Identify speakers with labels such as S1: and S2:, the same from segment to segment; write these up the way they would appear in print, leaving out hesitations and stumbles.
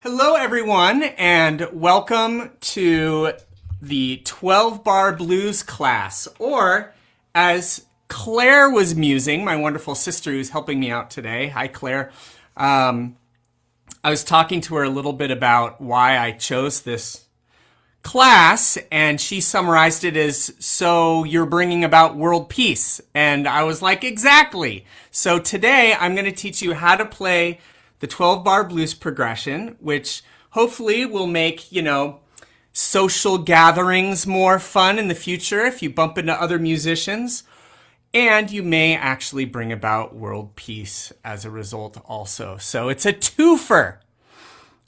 S1: Hello, everyone, and welcome to the 12 Bar Blues class, or as Claire was musing, my wonderful sister who's helping me out today. Hi, Claire. I was talking to her a little bit about why I chose this class, and she summarized it as, so you're bringing about world peace. And I was like, exactly. So today I'm going to teach you how to play the 12 bar blues progression, which hopefully will make, social gatherings more fun in the future if you bump into other musicians. And you may actually bring about world peace as a result also. So it's a twofer.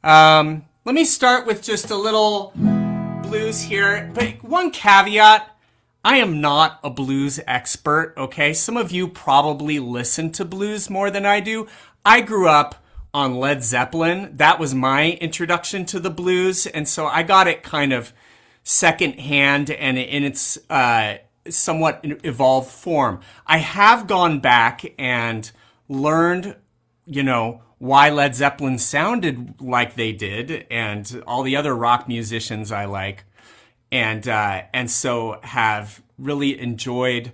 S1: Let me start with just a little blues here. But one caveat, I am not a blues expert, okay? Some of you probably listen to blues more than I do. I grew up on Led Zeppelin. That was my introduction to the blues, and so I got it kind of secondhand and in its somewhat evolved form. I have gone back and learned, why Led Zeppelin sounded like they did, and all the other rock musicians I like, and so have really enjoyed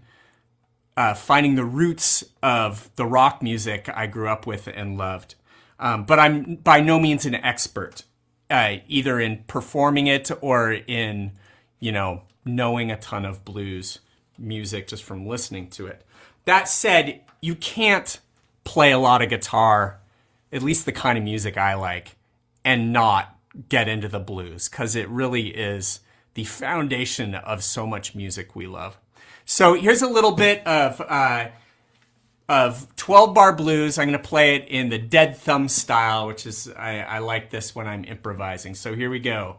S1: finding the roots of the rock music I grew up with and loved. But I'm by no means an expert, either in performing it or in, knowing a ton of blues music just from listening to it. That said, you can't play a lot of guitar, at least the kind of music I like, and not get into the blues, because it really is the foundation of so much music we love. So here's a little bit of 12 bar blues. I'm going to play it in the dead thumb style, which is, I like this when I'm improvising. So here we go.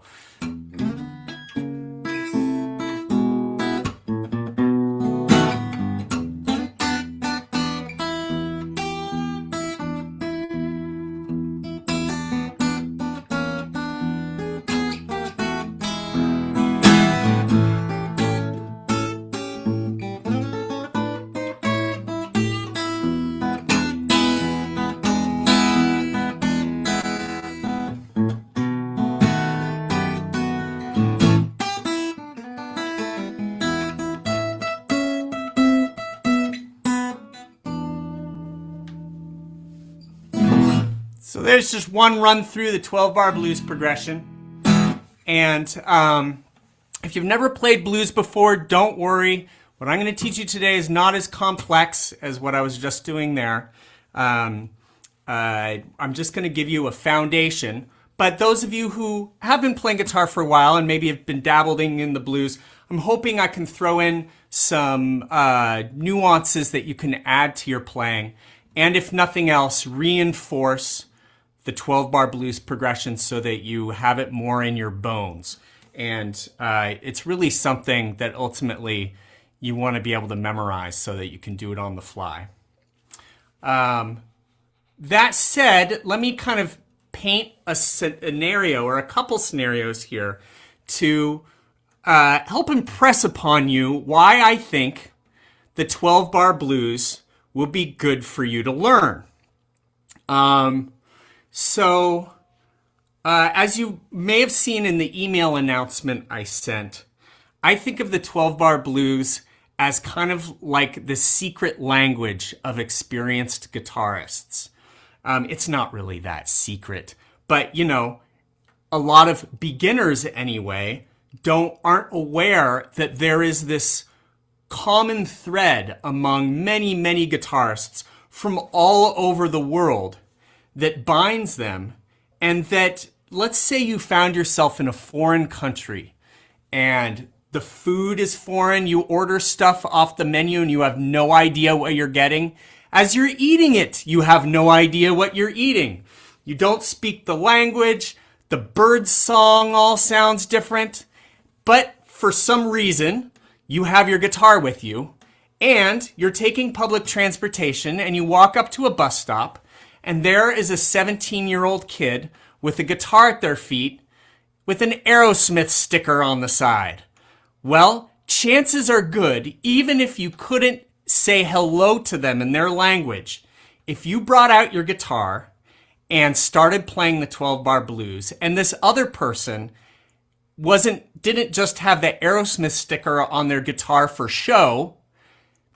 S1: So there's just one run through the 12 bar blues progression. And if you've never played blues before, don't worry. What I'm going to teach you today is not as complex as what I was just doing there. I'm just going to give you a foundation. But those of you who have been playing guitar for a while and maybe have been dabbling in the blues, I'm hoping I can throw in some nuances that you can add to your playing. And if nothing else, reinforce the 12 bar blues progression so that you have it more in your bones. And it's really something that ultimately you want to be able to memorize so that you can do it on the fly. That said, let me kind of paint a scenario or a couple scenarios here to help impress upon you why I think the 12 bar blues will be good for you to learn. As you may have seen in the email announcement I sent, I think of the 12 bar blues as kind of like the secret language of experienced guitarists. It's not really that secret, but a lot of beginners anyway aren't aware that there is this common thread among many, many guitarists from all over the world that binds them, and that, let's say you found yourself in a foreign country and the food is foreign, you order stuff off the menu and you have no idea what you're getting. As you're eating it, you have no idea what you're eating. You don't speak the language, the bird song all sounds different, but for some reason, you have your guitar with you, and you're taking public transportation, and you walk up to a bus stop, and there is a 17-year-old kid with a guitar at their feet with an Aerosmith sticker on the side. Well, chances are good, even if you couldn't say hello to them in their language, if you brought out your guitar and started playing the 12 bar blues, and this other person didn't just have the Aerosmith sticker on their guitar for show,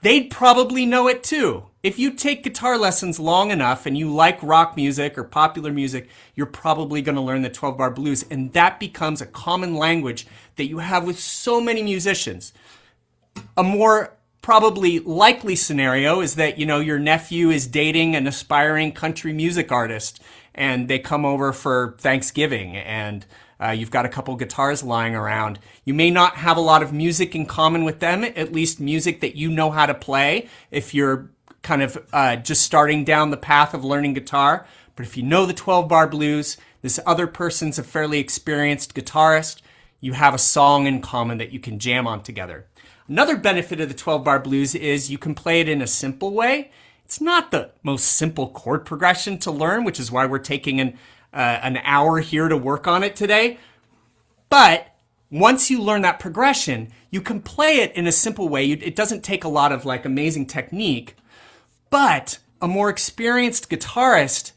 S1: they'd probably know it too. If you take guitar lessons long enough and you like rock music or popular music, you're probably going to learn the 12 bar blues, and that becomes a common language that you have with so many musicians. A more probably likely scenario is that, your nephew is dating an aspiring country music artist and they come over for Thanksgiving, and you've got a couple guitars lying around. You may not have a lot of music in common with them, at least music that you know how to play if you're kind of just starting down the path of learning guitar. But if you know the 12 bar blues, this other person's a fairly experienced guitarist, you have a song in common that you can jam on together. Another benefit of the 12 bar blues is you can play it in a simple way. It's not the most simple chord progression to learn, which is why we're taking an hour here to work on it today. But once you learn that progression, you can play it in a simple way. It doesn't take a lot of amazing technique, but a more experienced guitarist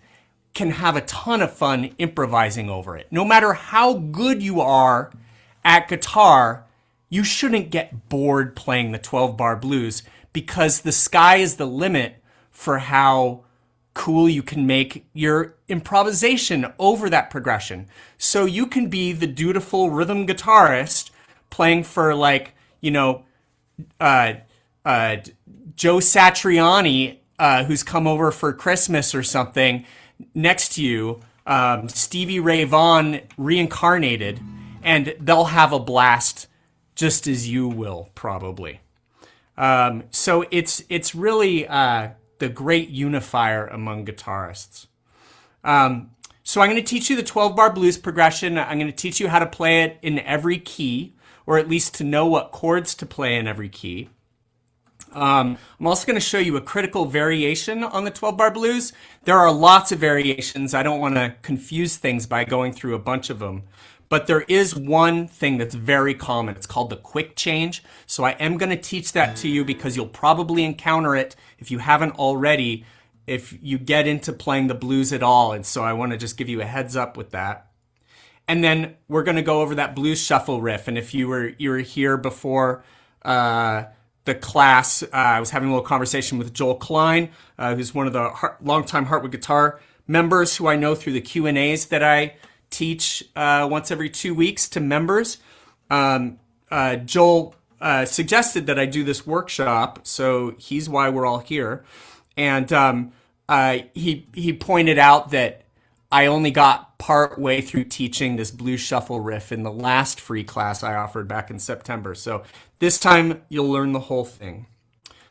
S1: can have a ton of fun improvising over it. No matter how good you are at guitar, you shouldn't get bored playing the 12 bar blues, because the sky is the limit for how cool you can make your improvisation over that progression. So you can be the dutiful rhythm guitarist playing for Joe Satriani, who's come over for Christmas or something, next to you, Stevie Ray Vaughan reincarnated, and they'll have a blast just as you will, probably. So it's really the great unifier among guitarists. So I'm going to teach you the 12 bar blues progression. I'm going to teach you how to play it in every key, or at least to know what chords to play in every key. I'm also going to show you a critical variation on the 12 bar blues. There are lots of variations. I don't want to confuse things by going through a bunch of them. But there is one thing that's very common. It's called the quick change. So I am going to teach that to you because you'll probably encounter it if you haven't already, if you get into playing the blues at all. And so I want to just give you a heads up with that. And then we're going to go over that blues shuffle riff. And if you were here before the class, I was having a little conversation with Joel Klein, who's one of the longtime Heartwood Guitar members who I know through the Q&As that I teach once every 2 weeks to members. Joel suggested that I do this workshop, so he's why we're all here. And he pointed out that I only got part way through teaching this blues shuffle riff in the last free class I offered back in September. So this time you'll learn the whole thing.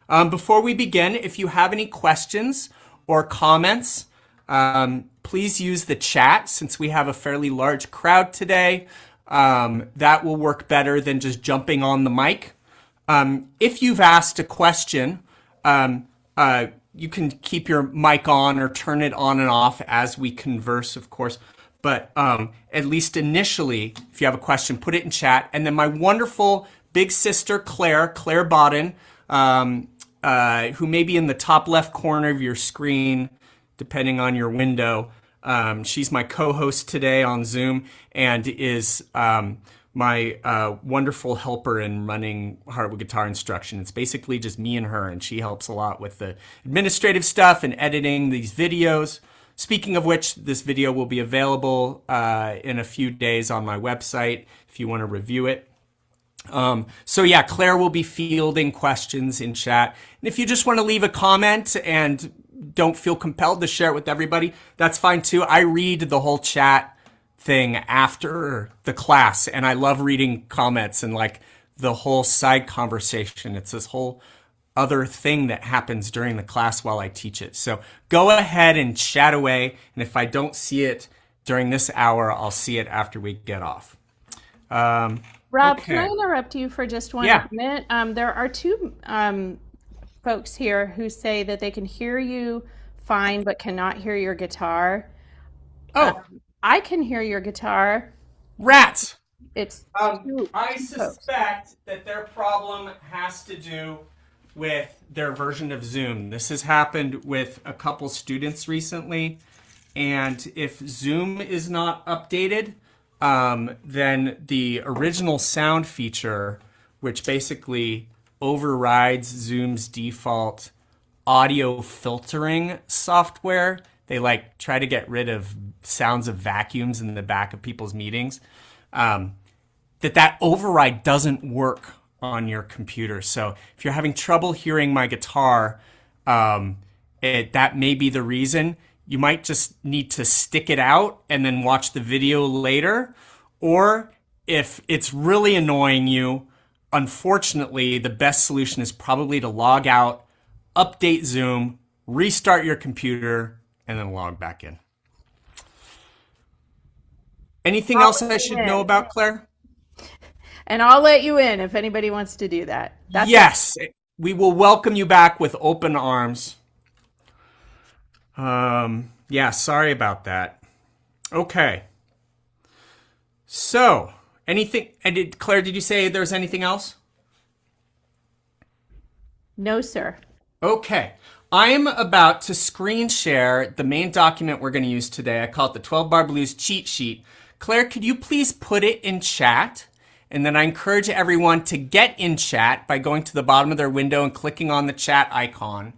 S1: Before we begin, if you have any questions or comments, please use the chat. Since we have a fairly large crowd today, that will work better than just jumping on the mic. If you've asked a question, you can keep your mic on or turn it on and off as we converse, of course. But at least initially, if you have a question, put it in chat. And then my wonderful big sister, Claire Bodden, who may be in the top left corner of your screen, depending on your window. She's my co-host today on Zoom and is my wonderful helper in running Heartwood Guitar Instruction. It's basically just me and her, and she helps a lot with the administrative stuff and editing these videos. Speaking of which, this video will be available in a few days on my website if you want to review it. So yeah, Claire will be fielding questions in chat. And if you just want to leave a comment and don't feel compelled to share it with everybody, that's fine too. I read the whole chat thing after the class, and I love reading comments and the whole side conversation. It's this whole other thing that happens during the class while I teach it. So go ahead and chat away, and if I don't see it during this hour, I'll see it after we get off.
S2: Rob,
S1: okay.
S2: Can I interrupt you for just one minute? There are two folks here who say that they can hear you fine but cannot hear your guitar.
S1: Oh.
S2: I can hear your guitar.
S1: Rats!
S2: It's
S1: I suspect that their problem has to do with their version of Zoom. This has happened with a couple students recently. And if Zoom is not updated, then the original sound feature, which basically overrides Zoom's default audio filtering software, they like try to get rid of sounds of vacuums in the back of people's meetings, that override doesn't work on your computer. So if you're having trouble hearing my guitar, that may be the reason. You might just need to stick it out and then watch the video later. Or if it's really annoying you, unfortunately, the best solution is probably to log out, update Zoom, restart your computer, and then log back in. Anything else I should know about, Claire?
S2: And I'll let you in if anybody wants to do that.
S1: Yes, we will welcome you back with open arms. Yeah, sorry about that. Okay. So, anything, Claire, did you say there's anything else?
S2: No, sir.
S1: Okay. I am about to screen share the main document we're going to use today. I call it the 12 Bar Blues cheat sheet. Claire, could you please put it in chat? And then I encourage everyone to get in chat by going to the bottom of their window and clicking on the chat icon.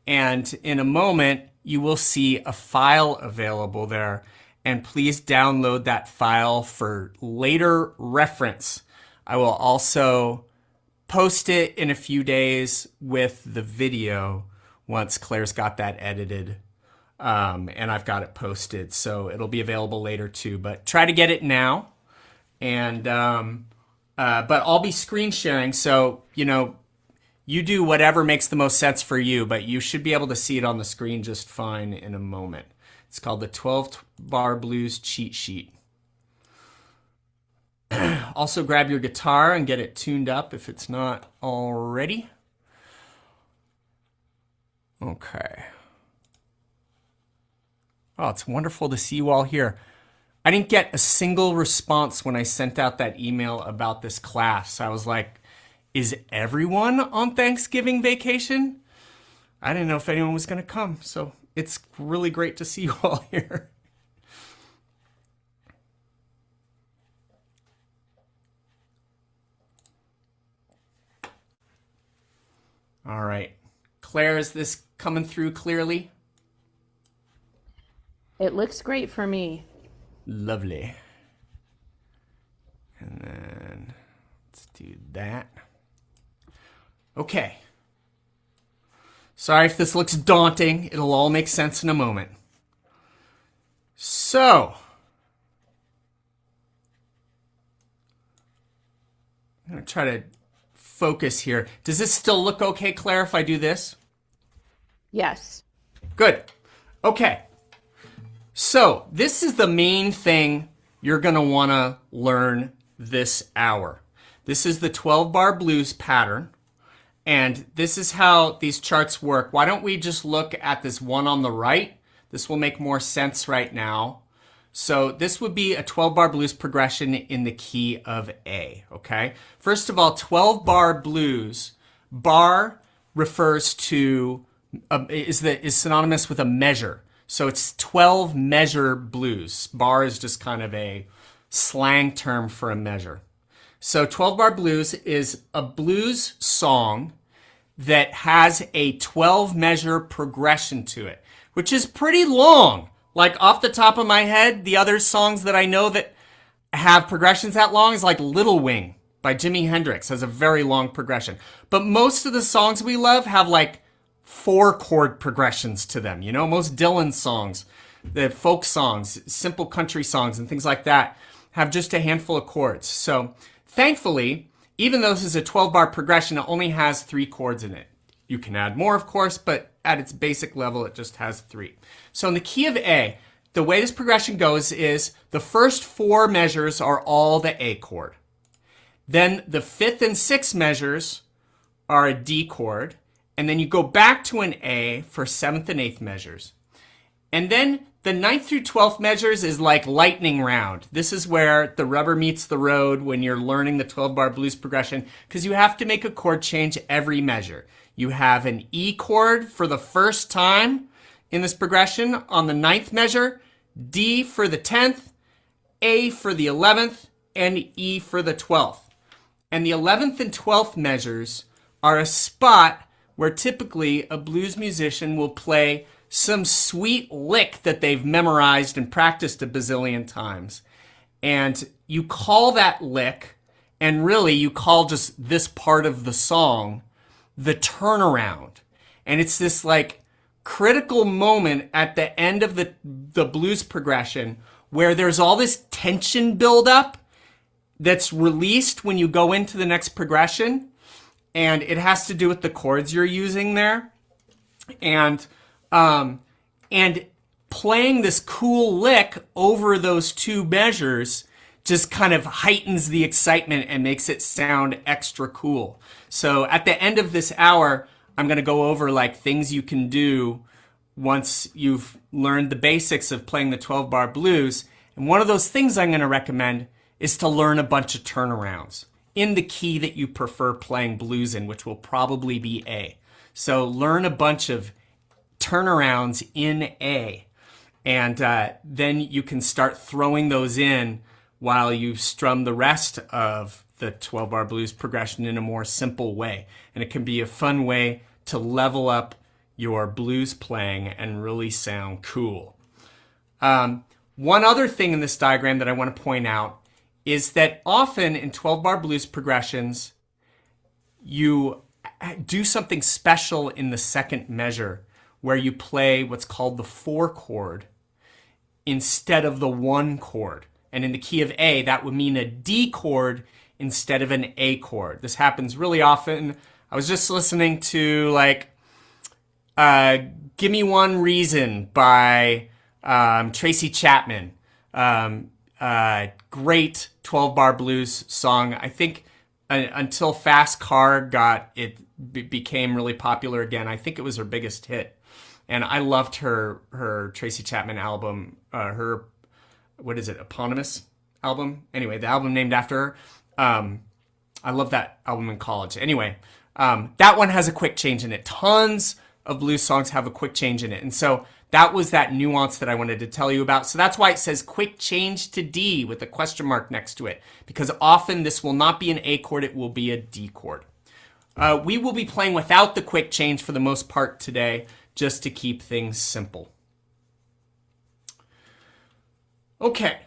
S1: And in a moment, you will see a file available there. And please download that file for later reference. I will also post it in a few days with the video once Claire's got that edited. And I've got it posted. So it'll be available later too. But try to get it now. And but I'll be screen sharing. So, you do whatever makes the most sense for you, but you should be able to see it on the screen just fine in a moment. It's called the 12 Bar Blues cheat sheet. Also grab your guitar and get it tuned up if it's not already. Okay. Oh, it's wonderful to see you all here. I didn't get a single response when I sent out that email about this class. I was like, is everyone on Thanksgiving vacation? I didn't know if anyone was going to come, so it's really great to see you all here. All right. Claire, is this coming through clearly?
S2: It looks great for me.
S1: Lovely. And then let's do that. Okay. Sorry if this looks daunting. It'll all make sense in a moment. So, I'm going to try to focus here. Does this still look okay, Claire, if I do this?
S2: Yes.
S1: Good. Okay. So, this is the main thing you're going to want to learn this hour. This is the 12 bar blues pattern. And this is how these charts work. Why don't we just look at this one on the right? This will make more sense right now. So this would be a 12 bar blues progression in the key of A, okay? First of all, 12 bar blues, bar refers to, is synonymous with a measure. So it's 12 measure blues. Bar is just kind of a slang term for a measure. So 12 bar blues is a blues song that has a 12 measure progression to it, which is pretty long. Like off the top of my head, the other songs that I know that have progressions that long is like Little Wing by Jimi Hendrix has a very long progression. But most of the songs we love have like 4 chord progressions to them. Most Dylan songs, the folk songs, simple country songs and things like that have just a handful of chords. So thankfully, even though this is a 12 bar progression, it only has 3 chords in it. You can add more, of course, but at its basic level, it just has 3. So in the key of A, the way this progression goes is the first 4 measures are all the A chord. Then the 5th and 6th measures are a D chord. And then you go back to an A for 7th and 8th measures. And then the 9th through 12th measures is like lightning round. This is where the rubber meets the road when you're learning the 12 bar blues progression, because you have to make a chord change every measure. You have an E chord for the first time in this progression on the 9th measure, D for the 10th, A for the 11th, and E for the 12th. And the 11th and 12th measures are a spot where typically a blues musician will play some sweet lick that they've memorized and practiced a bazillion times. And you call that lick, and really you call just this part of the song, the turnaround. And it's this like critical moment at the end of the blues progression where there's all this tension buildup that's released when you go into the next progression. And it has to do with the chords you're using there. And playing this cool lick over those two measures just kind of heightens the excitement and makes it sound extra cool. So at the end of this hour, I'm going to go over like things you can do once you've learned the basics of playing the 12-bar blues. And one of those things I'm going to recommend is to learn a bunch of turnarounds in the key that you prefer playing blues in, which will probably be A. So learn a bunch of turnarounds in A. And then you can start throwing those in while you strum the rest of the 12-bar blues progression in a more simple way. And it can be a fun way to level up your blues playing and really sound cool. One other thing in this diagram that I want to point out is that often in 12-bar blues progressions, you do something special in the second measure where you play what's called the 4 chord instead of the 1 chord. And in the key of A, that would mean a D chord instead of an A chord. This happens really often. I was just listening to like Give Me One Reason by Tracy Chapman. Great 12-bar blues song. I think until Fast Car became really popular again. I think it was her biggest hit. And I loved her Tracy Chapman album, her, what is it, eponymous album? Anyway, the album named after her. I love that album in college. Anyway, that one has a quick change in it. Tons of blues songs have a quick change in it. And so that was that nuance that I wanted to tell you about. So that's why it says quick change to D with a question mark next to it, because often this will not be an A chord, it will be a D chord. We will be playing without the quick change for the most part today, just to keep things simple. Okay.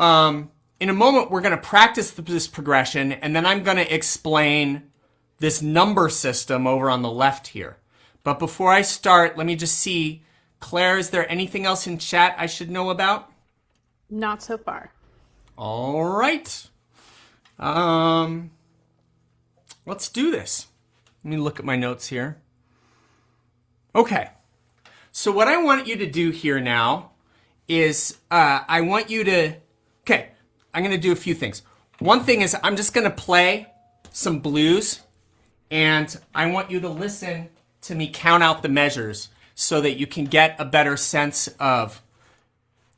S1: In a moment, we're going to practice this progression, and then I'm going to explain this number system over on the left here. But before I start, let me just see, Claire, is there anything else in chat I should know about?
S2: Not so far.
S1: All right. Let's do this. Let me look at my notes here. Okay. So what I want you to do here now is I want you to... Okay, I'm going to do a few things. One thing is I'm just going to play some blues, and I want you to listen to me count out the measures so that you can get a better sense of,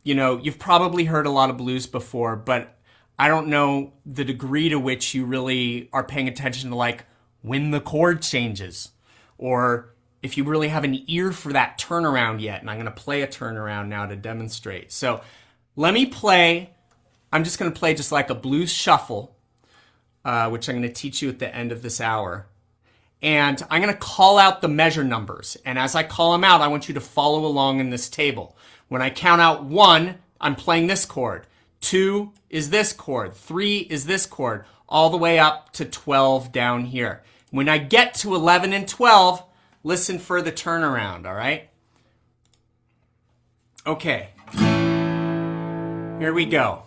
S1: you've probably heard a lot of blues before, but I don't know the degree to which you really are paying attention to like when the chord changes, or if you really have an ear for that turnaround yet. And I'm going to play a turnaround now to demonstrate. So let me play, I'm just going to play just like a blues shuffle, which I'm going to teach you at the end of this hour. And I'm going to call out the measure numbers. And as I call them out, I want you to follow along in this table. When I count out 1, I'm playing this chord. 2 is this chord. 3 is this chord. All the way up to 12 down here. When I get to 11 and 12, listen for the turnaround, all right? Okay. Here we go.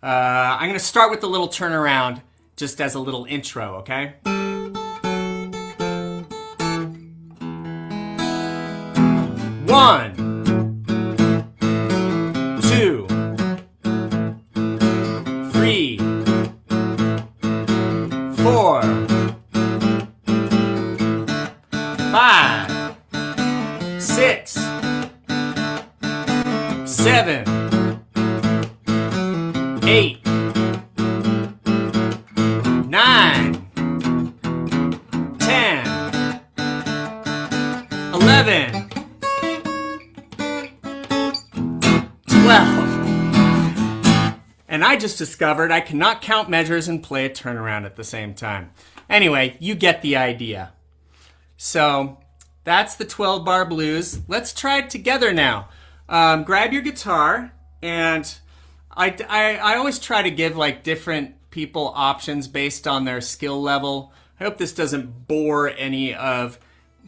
S1: I'm going to start with the little turnaround just as a little intro, okay? 1, 2, 3, 4, 5, 6, 7, 8, 9, 10, 11, And I just discovered I cannot count measures and play a turnaround at the same time. Anyway, you get the idea. So that's the 12 bar blues. Let's try it together now. Grab your guitar, and I always try to give like different people options based on their skill level. I hope this doesn't bore any of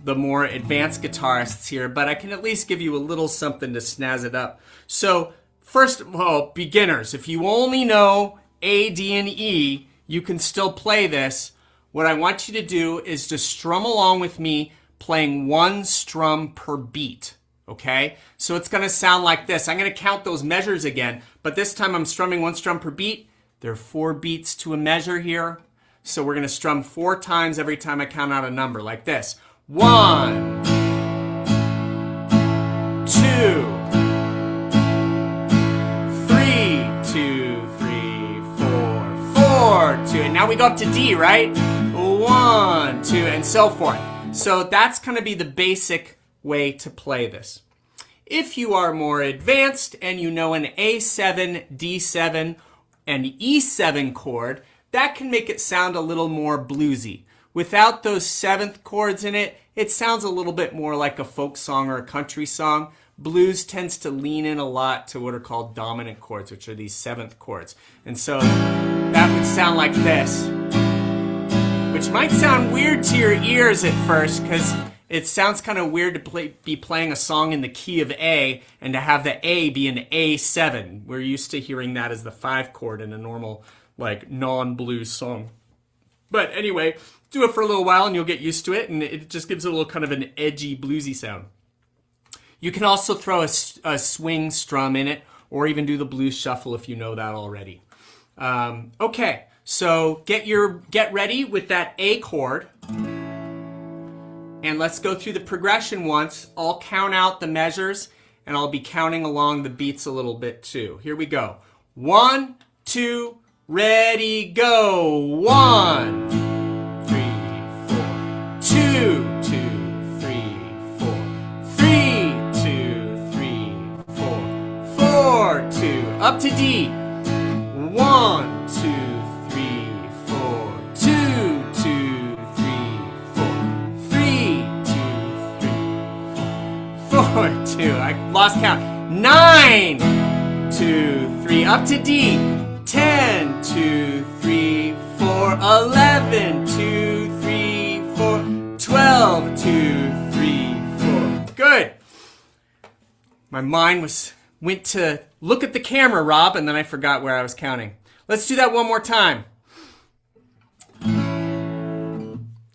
S1: the more advanced guitarists here, but I can at least give you a little something to snazz it up. So first of all, beginners, if you only know A, D, and E, you can still play this. What I want you to do is just strum along with me, playing one strum per beat. Okay? So it's going to sound like this. I'm going to count those measures again, but this time I'm strumming one strum per beat. There are 4 beats to a measure here. So we're going to strum 4 times every time I count out a number, like this. 1, 2, 3, 2, 3, 4, 4, 2. And now we go up to D, right? 1, 2, and so forth. So that's going to be the basic way to play this. If you are more advanced and you know an A7, D7, and E7 chord, that can make it sound a little more bluesy. Without those 7th chords in it, it sounds a little bit more like a folk song or a country song. Blues tends to lean in a lot to what are called dominant chords, which are these 7th chords. And so that would sound like this, which might sound weird to your ears at first because it sounds kind of weird to be playing a song in the key of A and to have the A be an A7. We're used to hearing that as the 5 chord in a normal, like, non-blues song. But anyway, do it for a little while and you'll get used to it, and it just gives it a little kind of an edgy, bluesy sound. You can also throw a swing strum in it, or even do the blues shuffle if you know that already. Okay, so get ready with that A chord. And let's go through the progression once. I'll count out the measures, and I'll be counting along the beats a little bit too. Here we go. 1, 2, ready, go. 1, 3, 4. 2, 2, 3, 4. 3, 2, 3, 4. 4, 2. Up to D. 1, 2, 3, 4. 2, 2, 3, 4. 3, 2, 3, 4, 2. I lost count. 9, 2, 3. Up to D. 10, 2, 3, 4, 11, 2, 3, 4, 12, 2, 3, 4. Good. My mind went to look at the camera, Rob, and then I forgot where I was counting. Let's do that one more time.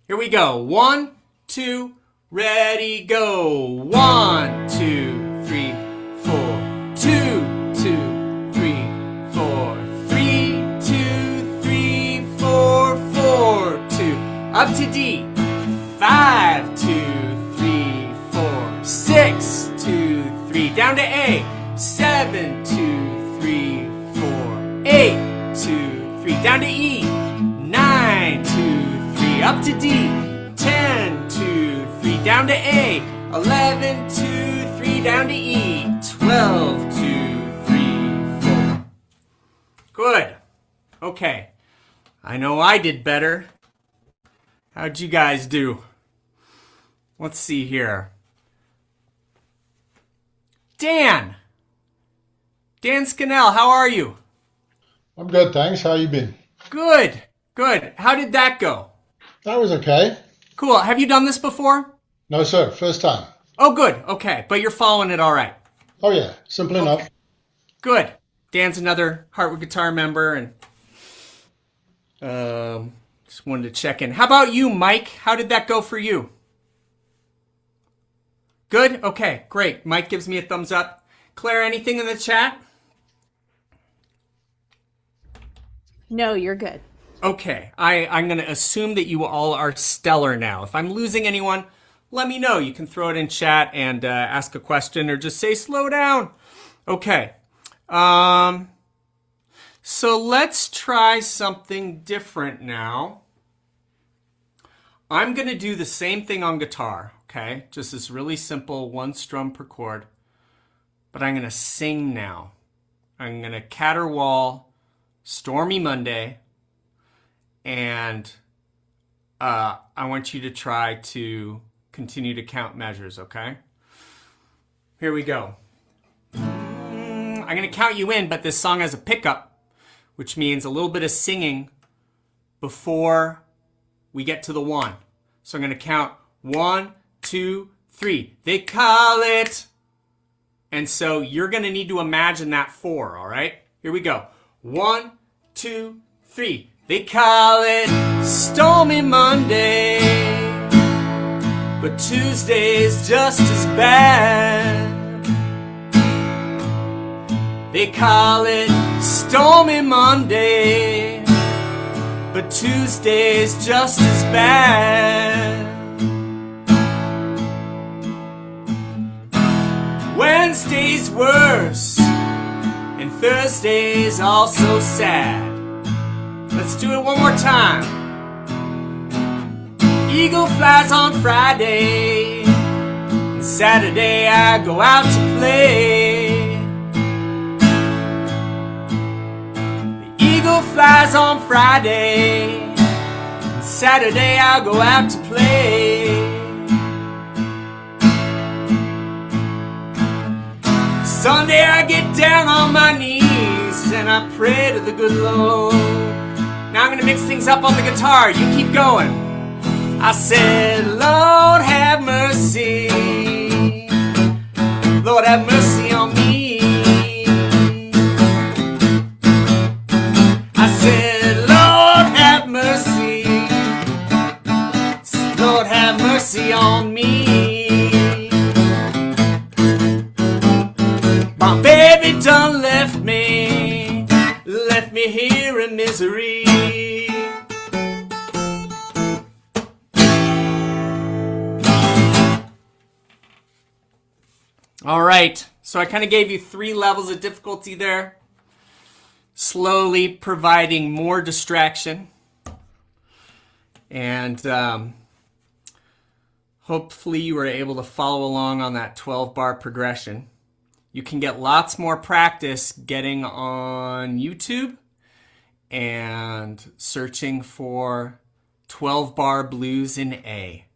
S1: Here we go. 1, 2, ready, go. 1, 2, 3, 4. 2, 2, 3, 4. 3, 2, 3, 4, 4, 2. Up to D. 5, 2, 3, 4. 6, 2, 3. Down to A. 7, 2, 3, 4. 8, 2, 3. Down to E. 9, 2, 3. Up to D. 10, 2, 3. Down to A. 11, 2, 3. Down to E. 12, 2, 3, 4. Good. Okay. I know I did better. How'd you guys do? Let's see here. Dan Scannell, how are you?
S3: I'm good, thanks. How you been?
S1: Good. How did that go?
S3: That was okay.
S1: Cool. Have you done this before?
S3: No, sir. First time.
S1: Oh, good. Okay. But you're following it all right.
S3: Oh, yeah. Simple enough.
S1: Good. Dan's another Heartwood Guitar member, and just wanted to check in. How about you, Mike? How did that go for you? Good? Okay, great. Mike gives me a thumbs up. Claire, anything in the chat?
S2: No, you're good.
S1: Okay, I'm going to assume that you all are stellar now. If I'm losing anyone, let me know. You can throw it in chat and ask a question or just say slow down. Okay. So let's try something different now. I'm going to do the same thing on guitar, okay? Just this really simple one strum per chord. But I'm going to sing now. I'm going to caterwaul Stormy Monday, and I want you to try to continue to count measures, okay? Here we go. I'm going to count you in, but this song has a pickup, which means a little bit of singing before we get to the 1. So I'm going to count 1, 2, 3. They call it. And so you're going to need to imagine that 4, all right? Here we go. 1, 2, 3. They call it Stormy Monday, but Tuesday's just as bad. They call it Stormy Monday, but Tuesday's just as bad. Wednesday's worse, and Thursday's also sad. Let's do it one more time. Eagle flies on Friday, and Saturday I go out to play. The eagle flies on Friday, and Saturday I go out to play. Sunday I get down on my knees and I pray to the good Lord. Now I'm going to mix things up on the guitar. You keep going. I said, Lord have mercy. Lord have mercy on me. I said, Lord have mercy. Lord have mercy on me. My baby done left me here in misery. All right, so I kind of gave you 3 levels of difficulty there, slowly providing more distraction, and hopefully you were able to follow along on that 12-bar progression. You can get lots more practice getting on YouTube and searching for 12-bar blues in A.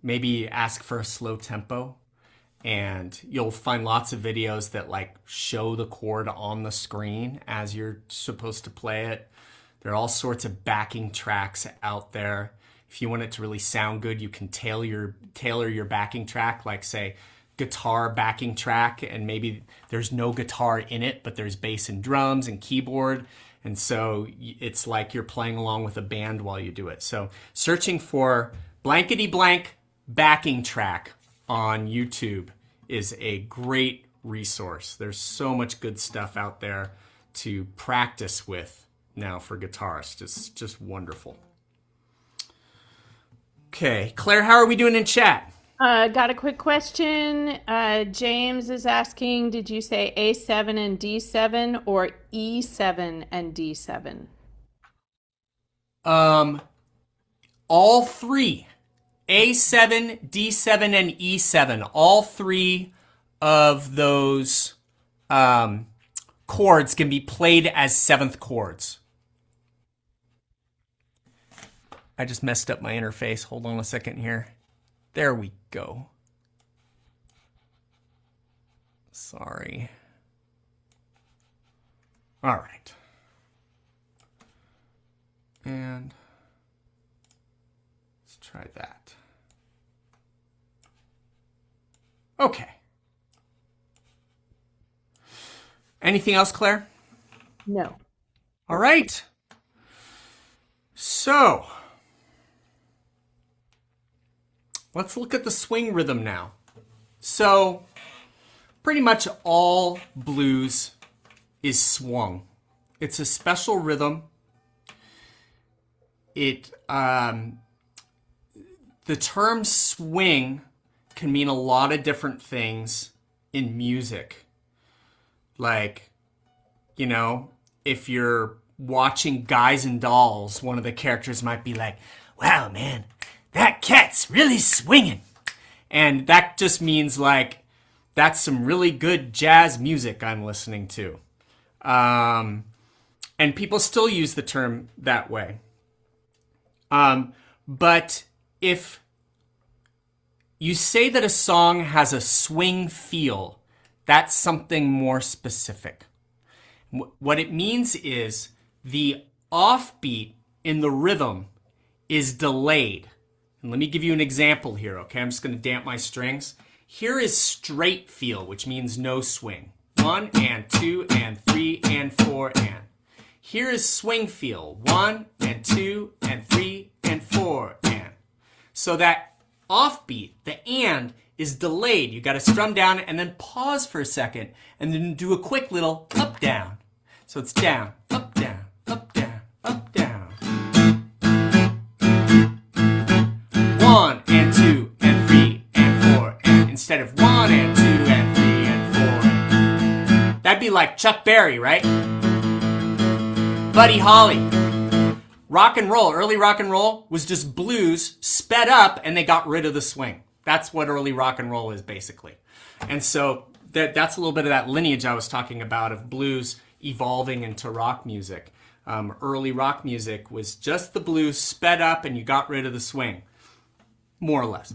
S1: Maybe ask for a slow tempo, and you'll find lots of videos that like show the chord on the screen as you're supposed to play it. There are all sorts of backing tracks out there. If you want it to really sound good, you can tailor your backing track, like say guitar backing track, and maybe there's no guitar in it, but there's bass and drums and keyboard, and so it's like you're playing along with a band while you do it. So searching for blankety blank backing track on YouTube is a great resource. There's so much good stuff out there to practice with now for guitarists. It's just wonderful. Okay, Claire, how are we doing in chat?
S2: Got a quick question. James is asking, did you say A7 and D7 or E7 and D7?
S1: All 3. A7, D7, and E7. All 3 of those chords can be played as 7th chords. I just messed up my interface. Hold on a second here. There we go. Sorry. All right. And let's try that. Okay. Anything else, Claire?
S2: No.
S1: All right. So, let's look at the swing rhythm now. So, pretty much all blues is swung. It's a special rhythm. The term swing can mean a lot of different things in music. Like, you know, if you're watching Guys and Dolls, one of the characters might be like, wow, man, that cat's really swinging. And that just means like, that's some really good jazz music I'm listening to. And people still use the term that way. But if you say that a song has a swing feel, that's something more specific. What it means is the offbeat in the rhythm is delayed. And let me give you an example here, okay? I'm just going to damp my strings. Here is straight feel, which means no swing. 1 and 2 and 3 and 4 and. Here is swing feel. 1 and 2 and 3 and 4 and. So that offbeat, the and, is delayed. You got to strum down and then pause for a second and then do a quick little up down. So it's down, up down, up down, up down. 1 and 2 and 3 and 4 and instead of 1 and 2 and 3 and 4 and. That'd be like Chuck Berry, right? Buddy Holly. Rock and roll, early rock and roll was just blues sped up and they got rid of the swing. That's what early rock and roll is basically. And so that's a little bit of that lineage I was talking about of blues evolving into rock music. Early rock music was just the blues sped up and you got rid of the swing, more or less.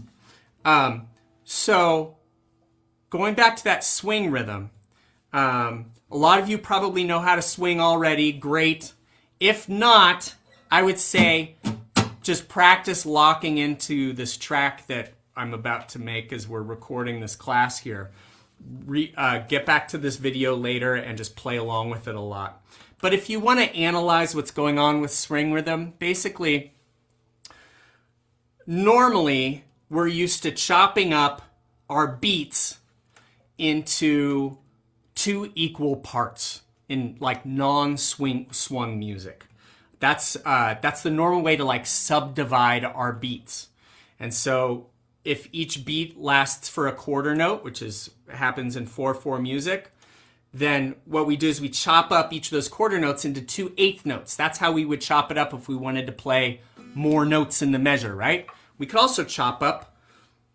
S1: So going back to that swing rhythm, a lot of you probably know how to swing already. Great. If not, I would say just practice locking into this track that I'm about to make as we're recording this class here. Get back to this video later and just play along with it a lot. But if you want to analyze what's going on with swing rhythm, basically, normally we're used to chopping up our beats into two equal parts in like non-swung music. That's the normal way to like subdivide our beats. And so if each beat lasts for a quarter note, which happens in 4/4 music, then what we do is we chop up each of those quarter notes into 2 eighth notes. That's how we would chop it up if we wanted to play more notes in the measure, right? We could also chop up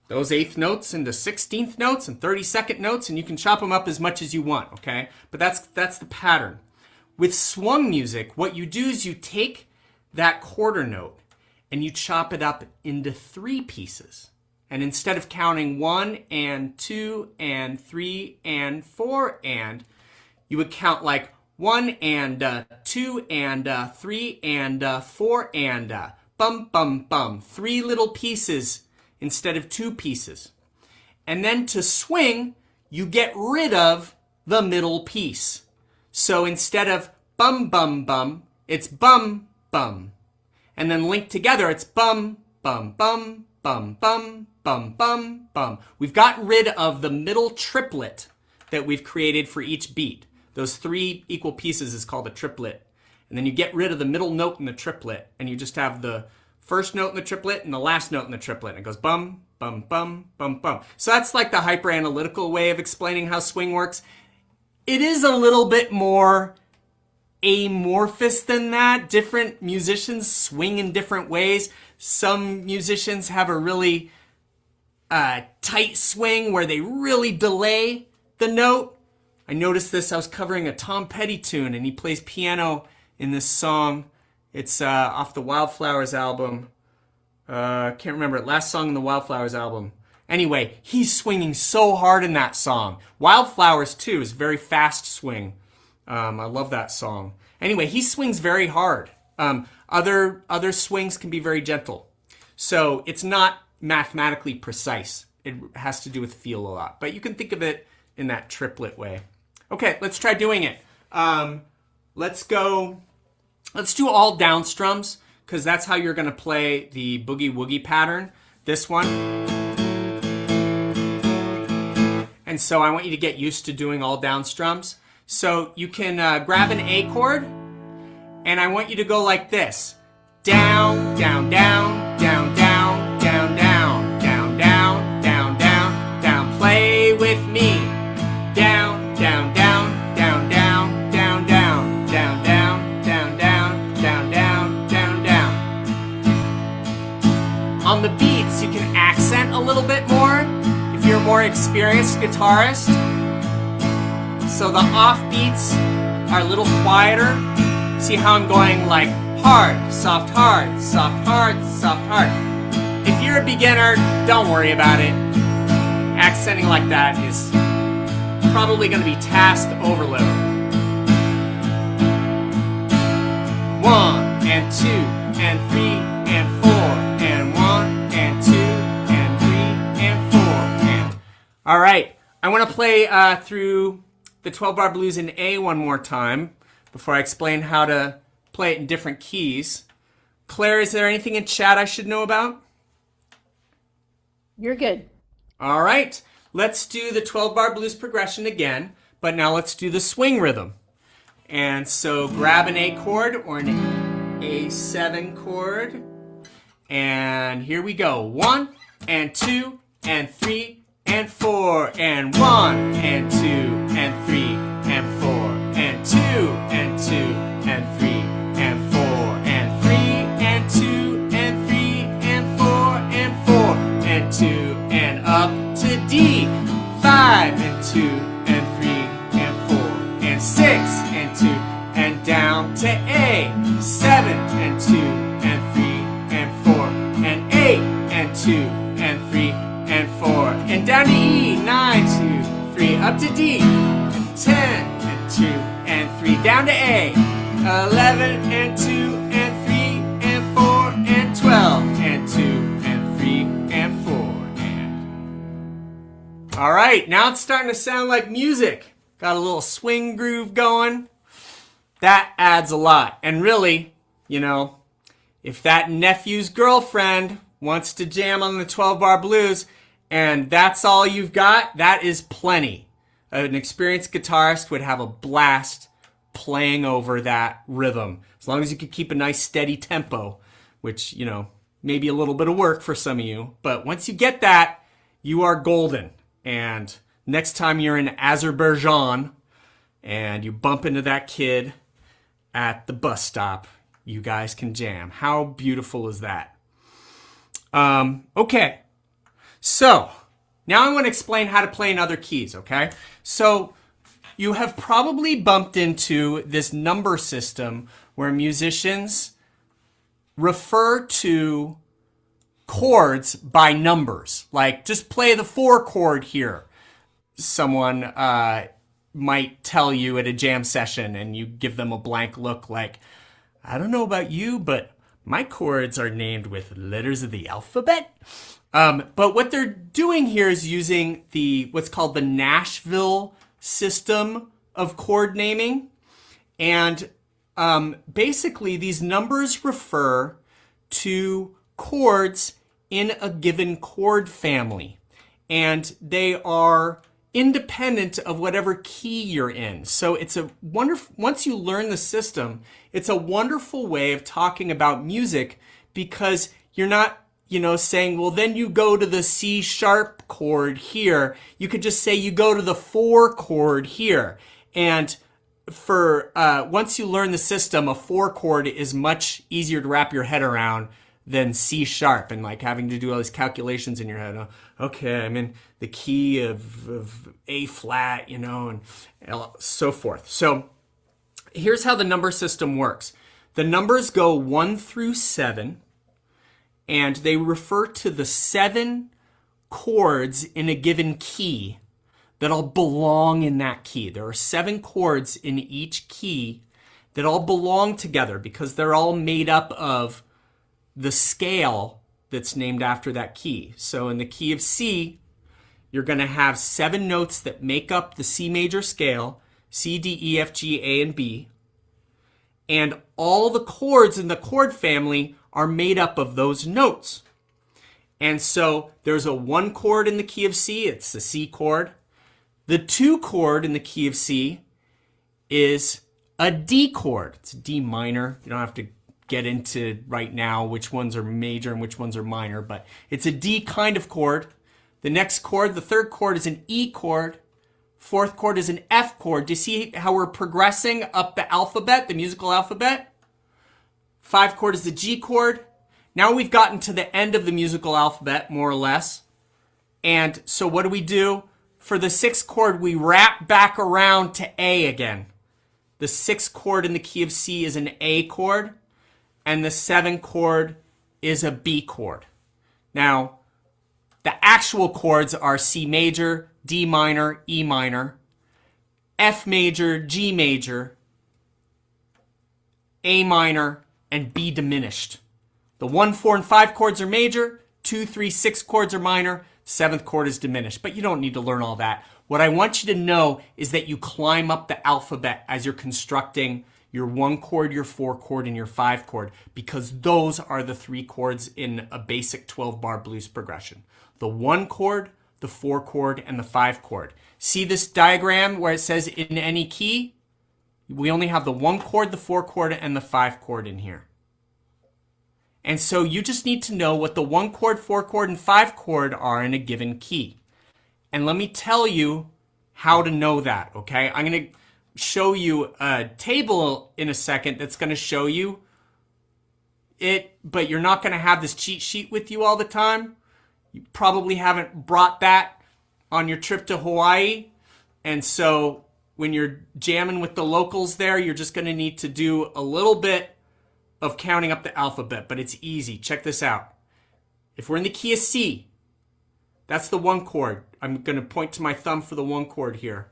S1: those eighth notes into 16th notes and 32nd notes, and you can chop them up as much as you want, okay? But that's the pattern. With swung music, what you do is you take that quarter note and you chop it up into 3 pieces. And instead of counting 1 and 2 and 3 and 4 and, you would count like 1 and 2 and 3 and 4 and bum, bum, bum. 3 little pieces instead of 2 pieces. And then to swing, you get rid of the middle piece. So instead of bum, bum, bum, it's bum, bum. And then linked together, it's bum, bum, bum, bum, bum, bum, bum, bum. We've gotten rid of the middle triplet that we've created for each beat. Those 3 equal pieces is called a triplet. And then you get rid of the middle note in the triplet, and you just have the first note in the triplet and the last note in the triplet. And it goes bum, bum, bum, bum, bum. So that's like the hyper-analytical way of explaining how swing works. It is a little bit more amorphous than that. Different musicians swing in different ways. Some musicians have a really tight swing where they really delay the note. I noticed this. I was covering a Tom Petty tune, and he plays piano in this song. It's off the Wildflowers album. Can't remember it. Last song in the Wildflowers album. Anyway, he's swinging so hard in that song. Wildflowers, too, is a very fast swing. I love that song. Anyway, he swings very hard. Other swings can be very gentle. So it's not mathematically precise. It has to do with feel a lot. But you can think of it in that triplet way. Okay, let's try doing it. Let's do all down strums, because that's how you're going to play the boogie woogie pattern. This one. And so I want you to get used to doing all down strums. So you can grab an A chord, and I want you to go like this. Down, down, down, down, down, down, down, down, down, down, down, down. Play with me. Down, down, down, down, down, down, down, down, down, down, down, down, down, down, down. On the beats, you can accent a little bit more if you're a more experienced guitarist. So the off beats are a little quieter. See how I'm going like hard, soft, hard, soft, hard, soft, hard. If you're a beginner, don't worry about it. Accenting like that is probably going to be task overload. 1 and 2 and 3 and 4 and 1 and 2 and 3 and 4 and... All right, I want to play through the 12-bar blues in A one more time before I explain how to play it in different keys. Claire, is there anything in chat I should know about?
S2: You're good.
S1: All right, let's do the 12-bar blues progression again, but now let's do the swing rhythm. And so grab an A chord or an A7 chord, and here we go. 1 and 2 and 3 and 4 and 1 and 2 and 3 and 4 and 2 and 2 and 3 and 4 and 3 and 2 and 3 and 4 and 4 and 2 and up to D. 5 and 2 and 3 and 4 and 6 and 2 and down to A. 7 and 2 and 3 and 4 and 8 and 2 and 3 and 4 and down to E. 9, 2, 3 up to D. 10 and 2 and 3 down to A. 11 and 2 and 3 and 4 and 12 and 2 and 3 and 4 and... All right, now it's starting to sound like music. Got a little swing groove going. That adds a lot. And really, you know, if that nephew's girlfriend wants to jam on the 12-bar blues and that's all you've got, that is plenty. An experienced guitarist would have a blast playing over that rhythm, as long as you could keep a nice steady tempo, which, you know, maybe a little bit of work for some of you. But once you get that, you are golden. And next time you're in Azerbaijan and you bump into that kid at the bus stop, you guys can jam. How beautiful is that? Okay, so now I want to explain how to play in other keys, okay? So you have probably bumped into this number system where musicians refer to chords by numbers. Like, just play the 4 chord here. Someone might tell you at a jam session and you give them a blank look like, I don't know about you, but my chords are named with letters of the alphabet. But what they're doing here is using what's called the Nashville system of chord naming. And basically these numbers refer to chords in a given chord family. And they are independent of whatever key you're in. So it's a wonderful, once you learn the system, it's a wonderful way of talking about music, because you're not, you know, saying, well, then you go to the C sharp chord here. You could just say you go to the 4 chord here. And for once you learn the system, a 4 chord is much easier to wrap your head around than C sharp, and like having to do all these calculations in your head. Okay, I'm in the key of A flat, you know, and so forth. So here's how the number system works. The numbers go 1 through 7, and they refer to the 7 chords in a given key that all belong in that key. There are 7 chords in each key that all belong together because they're all made up of the scale that's named after that key. So in the key of C, you're going to have 7 notes that make up the C major scale: C, D, E, F, G, A, and B. And all the chords in the chord family are made up of those notes. And so there's a 1 chord in the key of C, it's the C chord. The 2 chord in the key of C is a D chord. It's a D minor. You don't have to get into right now which ones are major and which ones are minor, but it's a D kind of chord. The next chord, the 3rd chord, is an E chord. 4th chord is an F chord. Do you see how we're progressing up the alphabet, the musical alphabet? 5th chord is the G chord. Now we've gotten to the end of the musical alphabet, more or less. And so what do? For the 6th chord, we wrap back around to A again. The The 6th chord in the key of C is an A chord, and the 7th chord is a B chord. Now, the actual chords are C major, D minor, E minor, F major, G major, A minor, and B diminished. The 1, 4, and 5 chords are major, 2, 3, 6 chords are minor, 7th chord is diminished. But you don't need to learn all that. What I want you to know is that you climb up the alphabet as you're constructing your 1 chord, your 4 chord, and your 5 chord, because those are the 3 chords in a basic 12-bar blues progression. The 1 chord, the 4 chord, and the 5 chord. See this diagram where it says in any key? We only have the 1 chord, the 4 chord, and the 5 chord in here. And so you just need to know what the 1 chord, 4 chord, and 5 chord are in a given key. And let me tell you how to know that, okay? I'm going to show you a table in a second that's going to show you it, but you're not going to have this cheat sheet with you all the time. You probably haven't brought that on your trip to Hawaii. And so when you're jamming with the locals there, you're just going to need to do a little bit of counting up the alphabet, but it's easy. Check this out. If we're in the key of C, that's the 1 chord. I'm going to point to my thumb for the 1 chord here.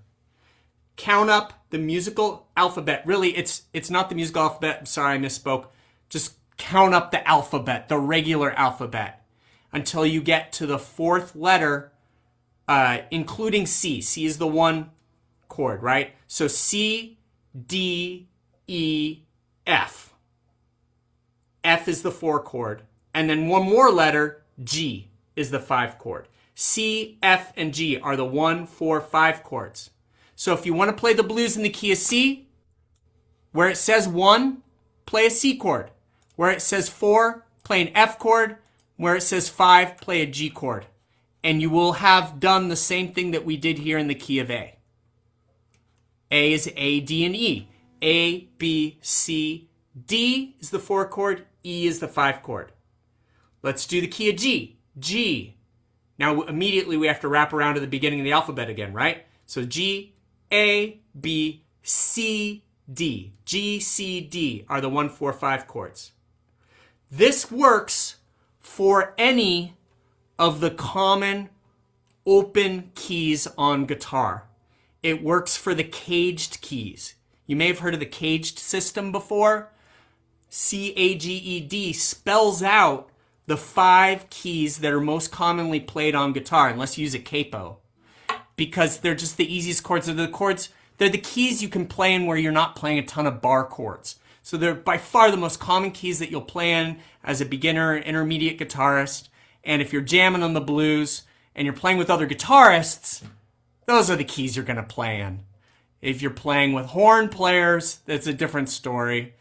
S1: Count up the musical alphabet. Really, it's not the musical alphabet. I'm sorry, I misspoke. Just count up the alphabet, the regular alphabet, until you get to the 4th letter, including C. C is the 1 chord, right? So C, D, E, F. F is the 4 chord. And then one more letter, G, is the 5 chord. C, F, and G are the 1, 4, 5 chords. So if you want to play the blues in the key of C, where it says 1, play a C chord. Where it says 4, play an F chord. Where it says 5, play a G chord. And you will have done the same thing that we did here in the key of A. A is A, D, and E. A, B, C, D is the 4 chord. E is the 5 chord. Let's do the key of G. G. Now immediately we have to wrap around to the beginning of the alphabet again, right? So G, A, B, C, D. G, C, D are the 1, 4, 5 chords. This works for any of the common open keys on guitar. It works for the caged keys. You may have heard of the caged system before. C-A-G-E-D spells out the 5 keys that are most commonly played on guitar, unless you use a capo, because they're just the easiest chords. They're the keys you can play in where you're not playing a ton of bar chords. So they're by far the most common keys that you'll play in as a beginner, intermediate guitarist. And if you're jamming on the blues and you're playing with other guitarists, those are the keys you're going to play in. If you're playing with horn players, that's a different story.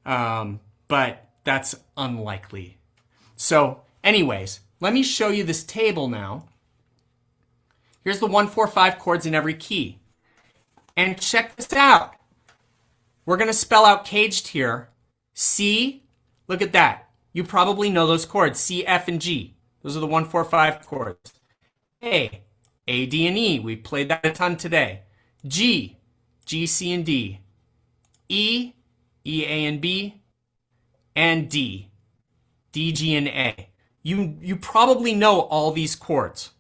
S1: But that's unlikely. So anyways, let me show you this table now. Here's the 1, 4, 5 chords in every key. And check this out. We're going to spell out caged here. C, look at that. You probably know those chords, C, F, and G. Those are the 1, 4, 5 chords. A, D, and E. We played that a ton today. G, C, and D. E, A, and B. And D, G, and A. You probably know all these chords.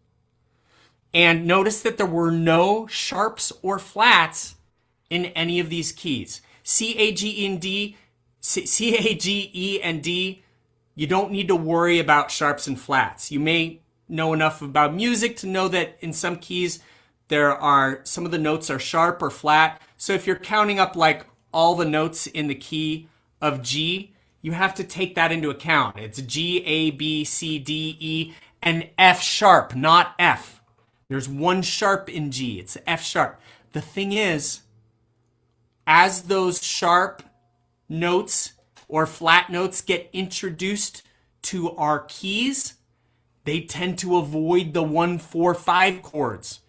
S1: And notice that there were no sharps or flats in any of these keys. C, A, G, E, and D, you don't need to worry about sharps and flats. You may know enough about music to know that in some keys some of the notes are sharp or flat. So if you're counting up like all the notes in the key of G, you have to take that into account. It's G, A, B, C, D, E, and F sharp, not F. There's one sharp in G. It's F sharp. The thing is, as those sharp notes or flat notes get introduced to our keys, they tend to avoid the 1, 4, 5 chords.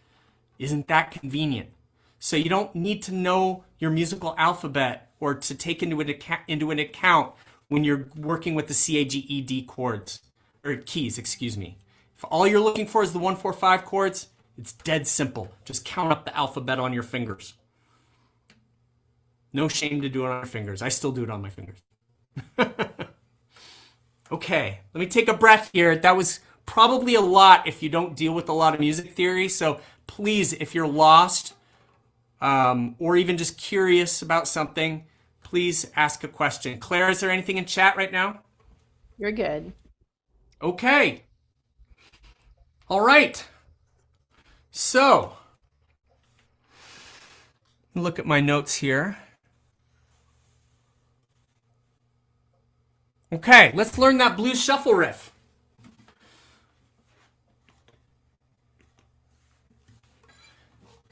S1: Isn't that convenient? So you don't need to know your musical alphabet or to take into an account when you're working with the C-A-G-E-D chords, or keys, excuse me. If all you're looking for is the 1, 4, 5 chords, it's dead simple. Just count up the alphabet on your fingers. No shame to do it on your fingers. I still do it on my fingers. Okay, let me take a breath here. That was probably a lot if you don't deal with a lot of music theory. So please, if you're lost or even just curious about something, please ask a question. Claire, is there anything in chat right now?
S2: You're good.
S1: Okay. All right. So, look at my notes here. Okay, let's learn that blues shuffle riff.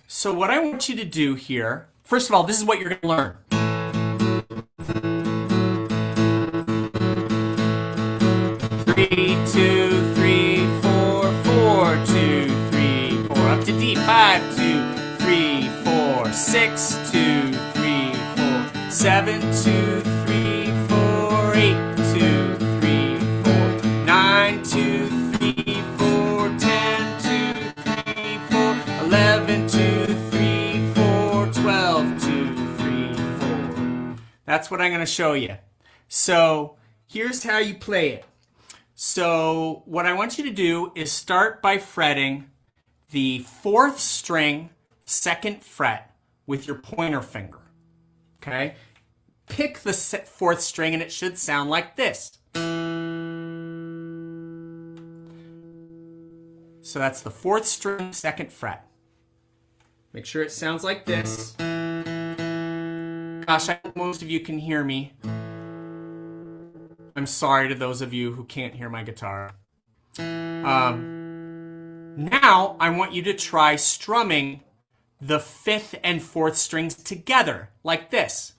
S1: So what I want you to do here, first of all, this is what you're going to learn. 3, 2, 3, 4, 4, 2, 3, 4, up to D, 5, 2, 3, 4, 6, 2, 3, 4, 7, 2, 3, 4, 8, 2, 3, 4, 9, 2, 3, 4, 10, 2, 3, 4, 11, 2, 3, 4, 12, 2, 3, 4. That's what I'm going to show you. So here's how you play it. So what I want you to do is start by fretting the 4th string, 2nd fret with your pointer finger. Okay? Pick the 4th string and it should sound like this. So that's the 4th string, 2nd fret. Make sure it sounds like this. Gosh, I hope most of you can hear me. I'm sorry to those of you who can't hear my guitar. Now, I want you to try strumming the 5th and 4th strings together, like this.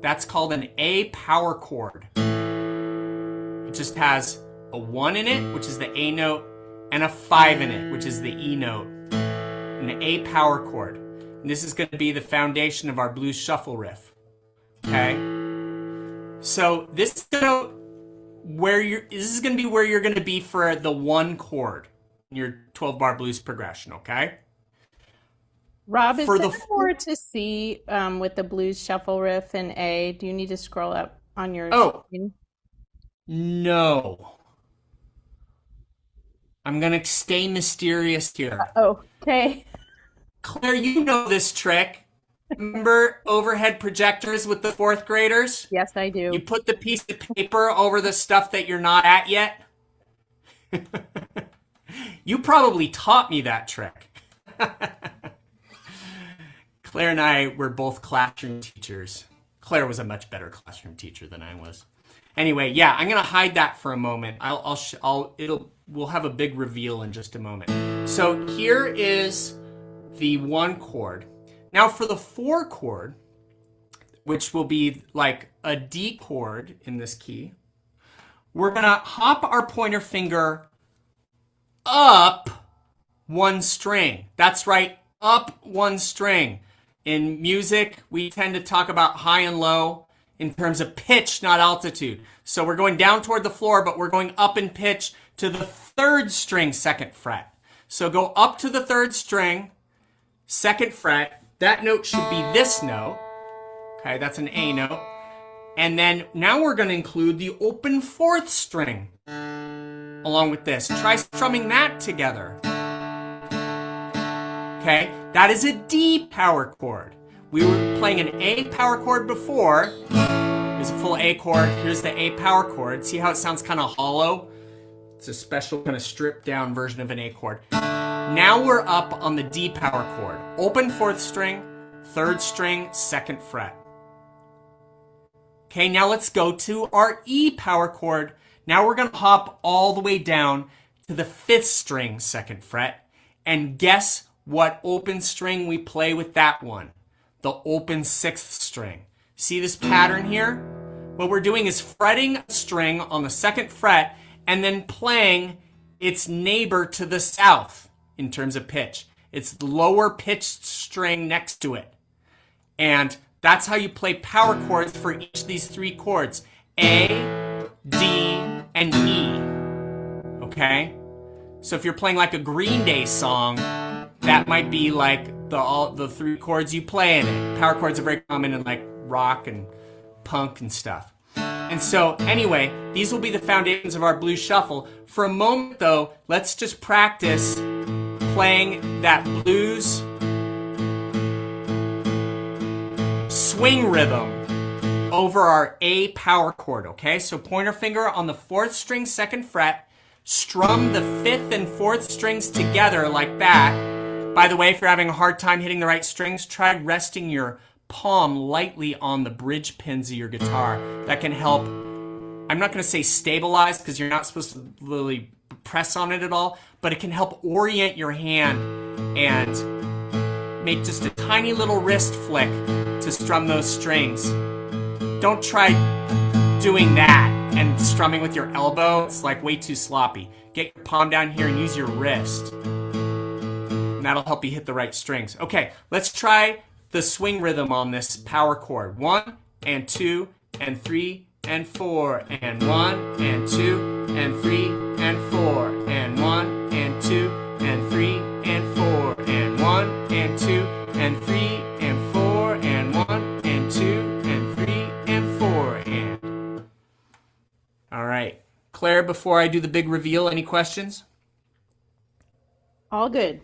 S1: That's called an A power chord. It just has a 1 in it, which is the A note, and a 5 in it, which is the E note. An A power chord. And this is going to be the foundation of our blues shuffle riff. Okay, so this is gonna this is gonna be where you're gonna be for the 1 chord in your 12-bar blues progression. Okay.
S2: Rob, is
S1: For
S2: there
S1: the
S2: more to see with the blues shuffle riff in A? Do you need to scroll up on your screen?
S1: No. I'm gonna stay mysterious here.
S2: Oh, okay.
S1: Claire, you know this trick. Remember overhead projectors with the 4th graders?
S2: Yes, I do.
S1: You put the piece of paper over the stuff that you're not at yet. You probably taught me that trick. Claire and I were both classroom teachers. Claire was a much better classroom teacher than I was. Anyway, yeah, I'm gonna hide that for a moment. We'll have a big reveal in just a moment. So here is the 1 chord. Now for the 4 chord, which will be like a D chord in this key, we're gonna hop our pointer finger up 1 string. That's right, up 1 string. In music, we tend to talk about high and low in terms of pitch, not altitude. So we're going down toward the floor, but we're going up in pitch to the 3rd string, 2nd fret. So go up to the 3rd string, 2nd fret. That note should be this note. Okay, that's an A note. And then now we're going to include the open 4th string along with this. Try strumming that together. Okay, that is a D power chord. We were playing an A power chord before. Here's a full A chord. Here's the A power chord. See how it sounds kind of hollow? It's a special kind of stripped down version of an A chord. Now we're up on the D power chord. Open 4th string, 3rd string, 2nd fret. Okay, now let's go to our E power chord. Now we're going to hop all the way down to the 5th string, 2nd fret. And guess what open string we play with that one? The open 6th string. See this pattern here? What we're doing is fretting a string on the 2nd fret and then playing its neighbor to the south in terms of pitch. It's the lower pitched string next to it. And that's how you play power chords for each of these 3 chords. A, D, and E. Okay? So if you're playing like a Green Day song, that might be like all the 3 chords you play in it. Power chords are very common in like rock and punk and stuff. And so anyway, these will be the foundations of our blues shuffle. For a moment though, let's just practice playing that blues swing rhythm over our A power chord, okay? So pointer finger on the 4th string, 2nd fret, strum the 5th and 4th strings together like that. By the way, if you're having a hard time hitting the right strings, try resting your palm lightly on the bridge pins of your guitar. That can help, I'm not going to say stabilize because you're not supposed to really press on it at all, but it can help orient your hand and make just a tiny little wrist flick to strum those strings. Don't try doing that and strumming with your elbow. It's like way too sloppy. Get your palm down here and use your wrist. And that'll help you hit the right strings. Okay, let's try the swing rhythm on this power chord. 1 and 2 and 3 and 4 and 1 and 2 and 3 and 4 and 1 and 2 and 3 and 4 and 1 and 2 and 3 and 4 and 1 and 2 and 3 and 4 and. All right. Claire, before I do the big reveal, any questions?
S2: All good.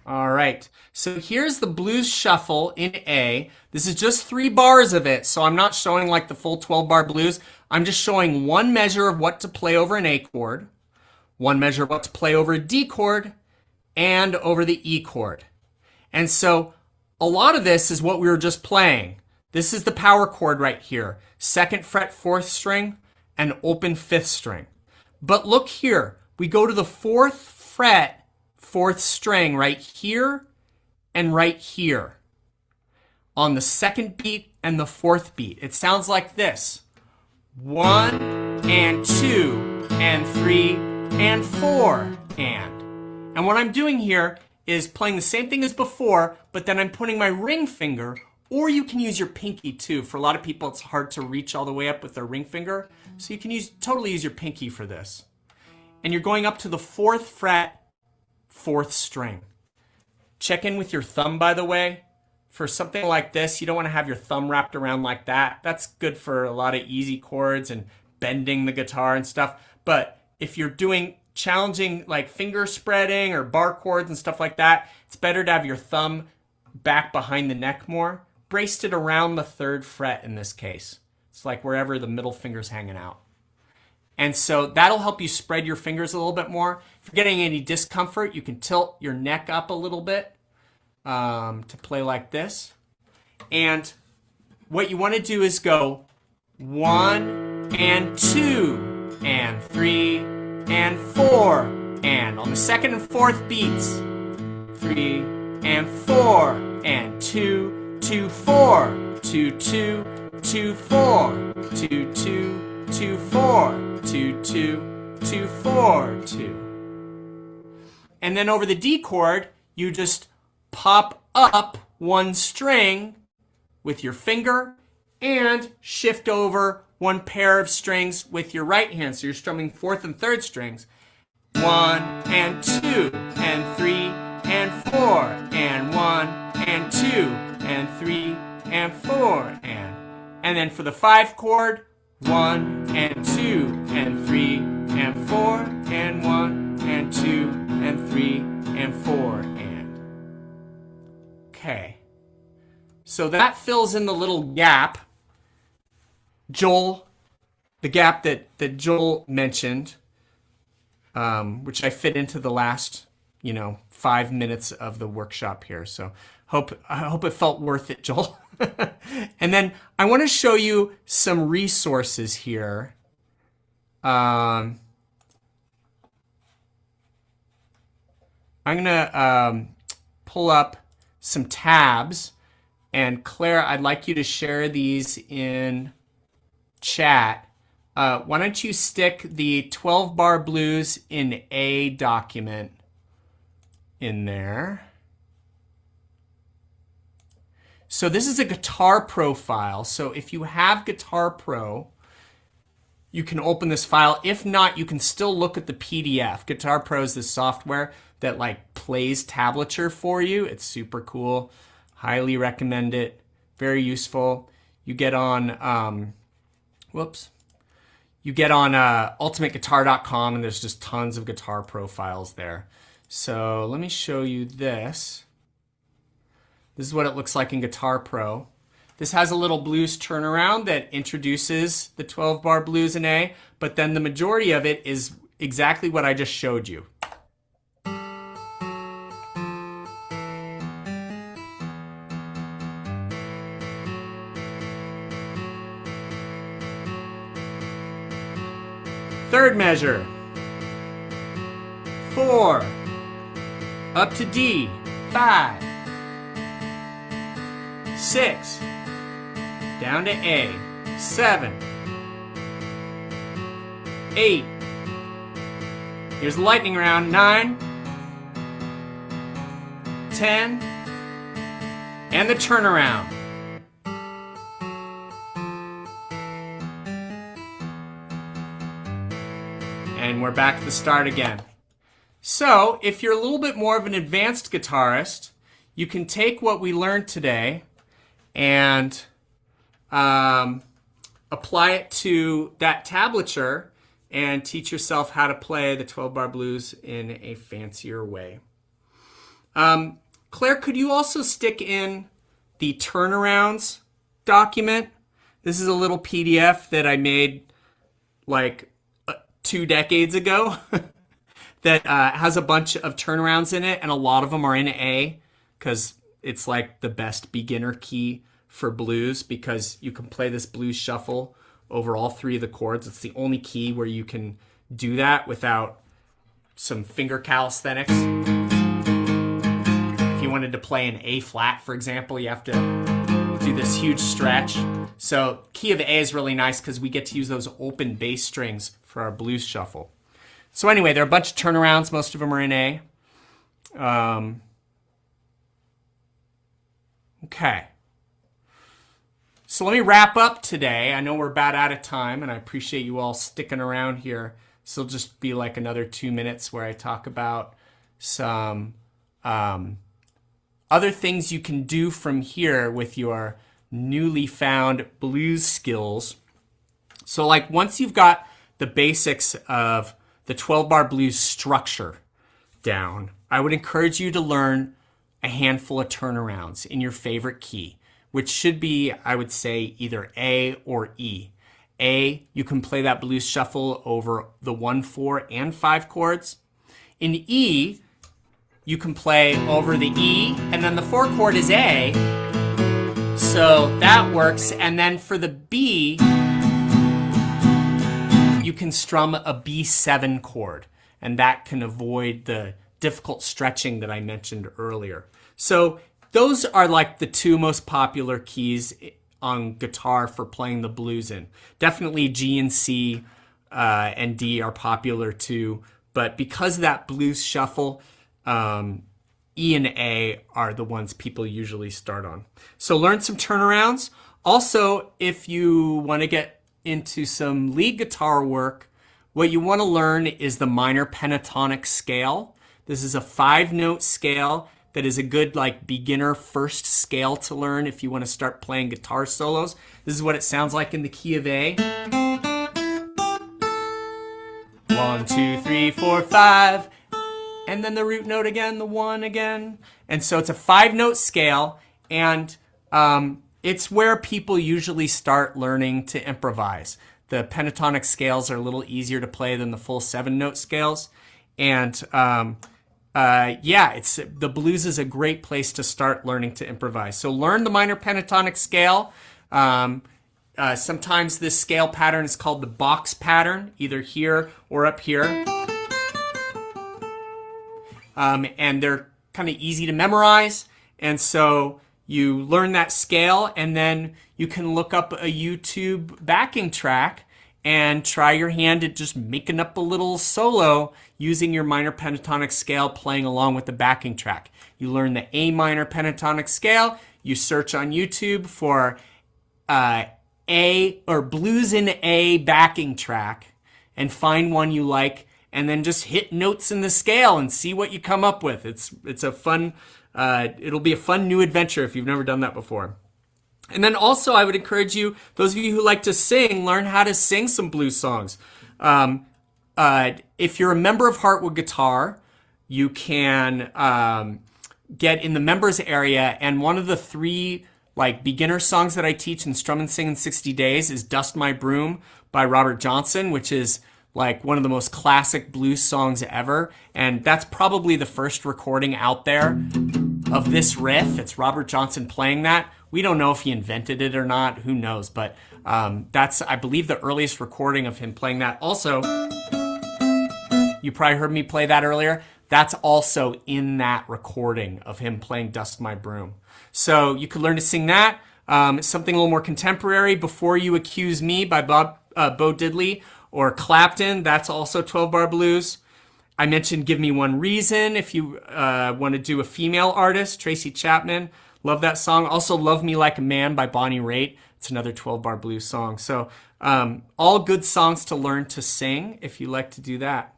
S1: All right, so here's the blues shuffle in A. This is just 3 bars of it, so I'm not showing like the full 12-bar blues. I'm just showing 1 measure of what to play over an A chord, 1 measure of what to play over a D chord, and over the E chord. And so a lot of this is what we were just playing. This is the power chord right here, 2nd fret, 4th string, and open 5th string. But look here, we go to the 4th fret, 4th string right here and right here on the 2nd beat and the 4th beat. It sounds like this: 1 and 2 and 3 and 4 and what I'm doing here is playing the same thing as before, but then I'm putting my ring finger, or you can use your pinky too. For a lot of people it's hard to reach all the way up with their ring finger, so you can totally use your pinky for this. And you're going up to the 4th fret, 4th string. Check in with your thumb, by the way. For something like this, you don't want to have your thumb wrapped around like that. That's good for a lot of easy chords and bending the guitar and stuff. But if you're doing challenging like finger spreading or bar chords and stuff like that, it's better to have your thumb back behind the neck more. Braced it around the 3rd fret in this case. It's like wherever the middle finger's hanging out. And so that'll help you spread your fingers a little bit more. If you're getting any discomfort, you can tilt your neck up a little bit to play like this. And what you want to do is go 1 and 2 and 3 and 4 and on the 2nd and 4th beats, 3 and 4 and 2, 2, 4, 2, 2, 2, 4, 2, 2, 2, 4, 2, 2, 2, 4, 2. And then over the D chord, you just pop up 1 string with your finger and shift over 1 pair of strings with your right hand. So you're strumming 4th and 3rd strings. 1 and 2 and 3 and 4 and 1 and 2 and 3 and 4 and then for the 5 chord, 1 and 2 and 3 and 4 and 1 and 2 and 3 and 4 and. Okay. So that fills in the little gap. Joel, the gap that Joel mentioned, which I fit into the last, 5 minutes of the workshop here. So I hope it felt worth it, Joel. And then I want to show you some resources here. I'm going to pull up some tabs. And Claire, I'd like you to share these in chat. Why don't you stick the 12-bar blues in A document in there. So this is a Guitar Pro file. So if you have Guitar Pro, you can open this file. If not, you can still look at the PDF. Guitar Pro is this software. that like plays tablature for you. It's super cool. Highly recommend it. Very useful. You get on, you get on ultimateguitar.com, and there's just tons of guitar profiles there. So let me show you this. This is what it looks like in Guitar Pro. This has a little blues turnaround that introduces the 12-bar blues in A, but then the majority of it is exactly what I just showed you. Third measure. 4. Up to D. 5. 6. Down to A. 7. 8. Here's the lightning round. 9. 10. And the turnaround. And we're back at the start again. So, if you're a little bit more of an advanced guitarist, you can take what we learned today and apply it to that tablature and teach yourself how to play the 12-bar blues in a fancier way. Claire, could you also stick in the turnarounds document? This is a little PDF that I made like 2 decades ago that has a bunch of turnarounds in it, and a lot of them are in A because it's like the best beginner key for blues, because you can play this blues shuffle over all 3 of the chords. It's the only key where you can do that without some finger calisthenics. If you wanted to play an A flat, for example, you have to do this huge stretch. So key of A is really nice because we get to use those open bass strings for our blues shuffle. So anyway, there are a bunch of turnarounds. Most of them are in A. Okay. So let me wrap up today. I know we're about out of time, and I appreciate you all sticking around here. This will just be like another 2 minutes where I talk about some other things you can do from here with your newly found blues skills. So like once you've got the basics of the 12-bar blues structure down, I would encourage you to learn a handful of turnarounds in your favorite key, which should be, I would say, either A or E. A, you can play that blues shuffle over the 1, 4, and 5 chords. In E, you can play over the E, and then the 4 chord is A, so that works. And then for the B, you can strum a B7 chord, and that can avoid the difficult stretching that I mentioned earlier. So those are like the 2 most popular keys on guitar for playing the blues in. Definitely G and C and D are popular too, but because of that blues shuffle, E and A are the ones people usually start on. So learn some turnarounds. Also, if you want to get into some lead guitar work, what you want to learn is the minor pentatonic scale. This is a 5-note scale that is a good like beginner first scale to learn if you want to start playing guitar solos. This is what it sounds like in the key of A. 1, 2, 3, 4, 5. And then the root note again, the 1 again. And so it's a 5-note scale, and it's where people usually start learning to improvise. The pentatonic scales are a little easier to play than the full 7-note scales. And the blues is a great place to start learning to improvise. So learn the minor pentatonic scale. Sometimes this scale pattern is called the box pattern, either here or up here. And they're kind of easy to memorize. And so you learn that scale, and then you can look up a YouTube backing track and try your hand at just making up a little solo using your minor pentatonic scale, playing along with the backing track. You learn the A minor pentatonic scale. You search on YouTube for A or blues in A backing track and find one you like, and then just hit notes in the scale and see what you come up with. It's a fun, it'll be a fun new adventure if you've never done that before. And then also I would encourage you, those of you who like to sing, learn how to sing some blues songs. If you're a member of Heartwood Guitar, you can get in the members area, and one of the 3 like beginner songs that I teach in Strum and Sing in 60 Days is Dust My Broom by Robert Johnson, which is like one of the most classic blues songs ever. And that's probably the first recording out there of this riff. It's Robert Johnson playing that. We don't know if he invented it or not. Who knows? But that's, I believe, the earliest recording of him playing that. Also, you probably heard me play that earlier. That's also in that recording of him playing Dust My Broom. So you could learn to sing that. Something a little more contemporary, Before You Accuse Me by Bo Diddley or Clapton. That's also 12-bar blues. I mentioned Give Me One Reason if you want to do a female artist, Tracy Chapman. Love that song. Also Love Me Like a Man by Bonnie Raitt. It's another 12-bar blues song. So all good songs to learn to sing if you like to do that.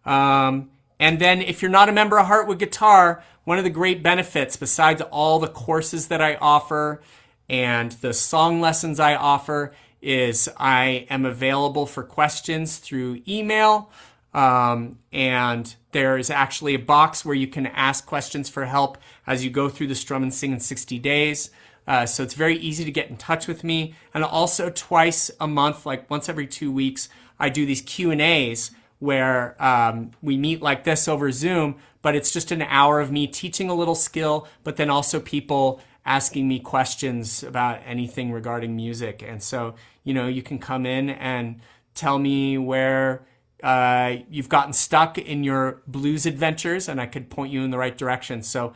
S1: And then if you're not a member of Heartwood Guitar, one of the great benefits, besides all the courses that I offer and the song lessons I offer, is I am available for questions through email. And there is actually a box where you can ask questions for help as you go through the Strum and Sing in 60 Days. So it's very easy to get in touch with me. And also twice a month, like once every 2 weeks, I do these Q&As where we meet like this over Zoom, but it's just an hour of me teaching a little skill, but then also people asking me questions about anything regarding music. And so, you know, you can come in and tell me where you've gotten stuck in your blues adventures, and I could point you in the right direction. So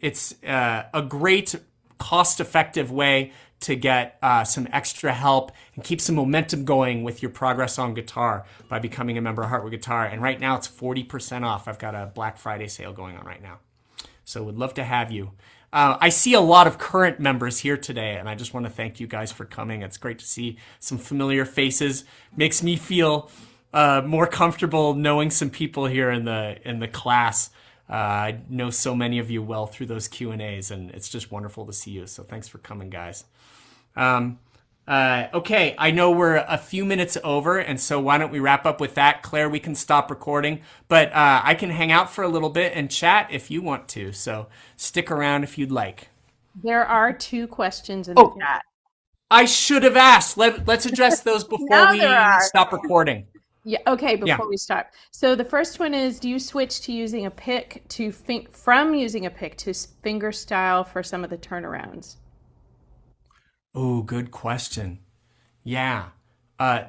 S1: it's a great cost-effective way to get some extra help and keep some momentum going with your progress on guitar by becoming a member of Heartwood Guitar. And right now it's 40% off. I've got a Black Friday sale going on right now. So would love to have you. I see a lot of current members here today, and I just want to thank you guys for coming. It's great to see some familiar faces. Makes me feel more comfortable knowing some people here in the class. I know so many of you well through those Q&As, and it's just wonderful to see you. So thanks for coming, guys. Okay, I know we're a few minutes over, and so why don't we wrap up with that? Claire, we can stop recording, but I can hang out for a little bit and chat if you want to. So stick around if you'd like.
S2: There are 2 questions in the chat.
S1: I should have asked. Let's address those before we stop recording.
S2: Yeah. Okay. Before we start, so the first one is: do you switch to using a pick from using a pick to finger style for some of the turnarounds?
S1: Oh, good question. Yeah.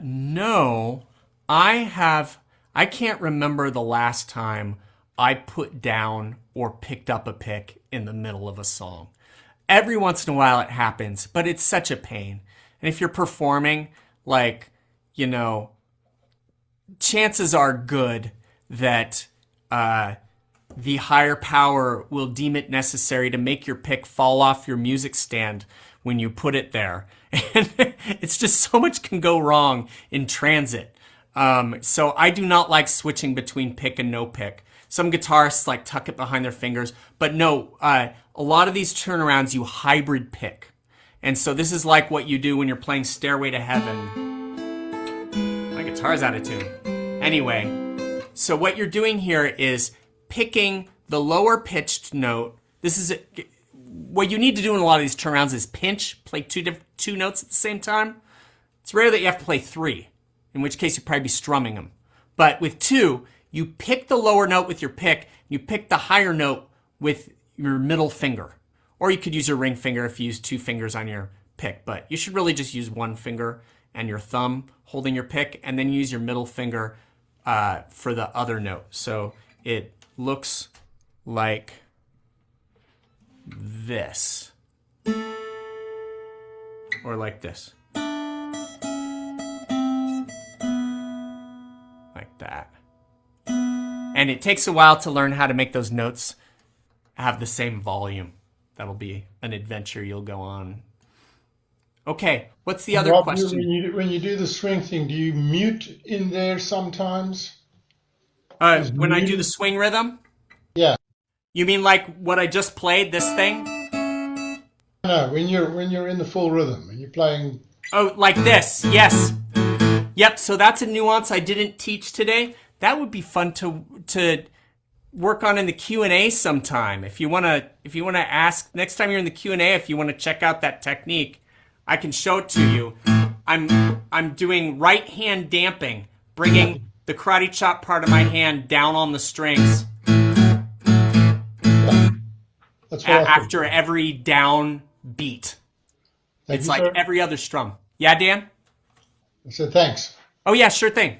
S1: No, I can't remember the last time I put down or picked up a pick in the middle of a song. Every once in a while it happens, but it's such a pain. And if you're performing, like, you know, chances are good that the higher power will deem it necessary to make your pick fall off your music stand when you put it there. And it's just so much can go wrong in transit. So I do not like switching between pick and no pick. Some guitarists like tuck it behind their fingers, but no, a lot of these turnarounds you hybrid pick. And so this is like what you do when you're playing Stairway to Heaven. My guitar's out of tune. Anyway, so what you're doing here is picking the lower pitched note. This is what you need to do in a lot of these turnarounds is pinch, play two notes at the same time. It's rare that you have to play 3, in which case you'd probably be strumming them. But with 2, you pick the lower note with your pick, you pick the higher note with your middle finger. Or you could use your ring finger if you use 2 fingers on your pick, but you should really just use 1 finger and your thumb holding your pick, and then use your middle finger for the other note. So it looks like this. Or like this. Like that. And it takes a while to learn how to make those notes have the same volume. That'll be an adventure you'll go on. Okay, what's the other
S3: Rob,
S1: question?
S3: when you do the string thing, do you mute in there sometimes?
S1: When I do the swing rhythm?
S3: Yeah.
S1: You mean like what I just played, this thing?
S3: No, when you're in the full rhythm and you're playing.
S1: Oh, like this. Yes. Yep, so that's a nuance I didn't teach today. That would be fun to work on in the Q&A sometime. If you want to ask next time you're in the Q&A, if you want to check out that technique, I can show it to you. I'm doing right hand damping, bringing the karate chop part of my hand down on the strings
S3: That's what I thought.
S1: after every down beat.
S3: Thank
S1: It's
S3: you,
S1: like
S3: sir.
S1: every other strum. Yeah, Dan?
S3: I said thanks.
S1: Oh yeah, sure thing.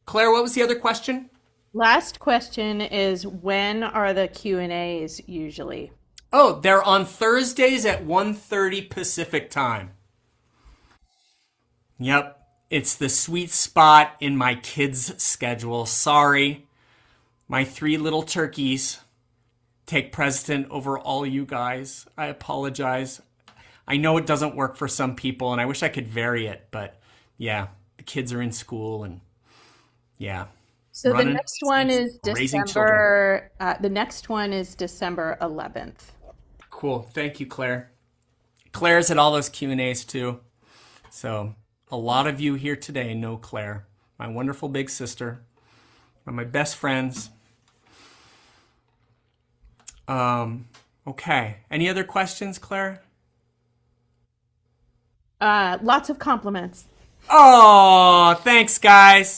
S1: Claire, what was the other question?
S2: Last question is, when are the Q&As usually?
S1: Oh, they're on Thursdays at 1:30 Pacific time. Yep, it's the sweet spot in my kids' schedule. Sorry, my three little turkeys take precedent over all you guys. I apologize. I know it doesn't work for some people, and I wish I could vary it, but yeah, the kids are in school, and yeah.
S2: So the
S1: Running
S2: next one is
S1: raising children.
S2: The next one is December 11th.
S1: Cool. Thank you, Claire. Claire's at all those Q&As too. So a lot of you here today know Claire, my wonderful big sister, one of my best friends. Okay. Any other questions, Claire?
S2: Lots of compliments.
S1: Oh, thanks, guys.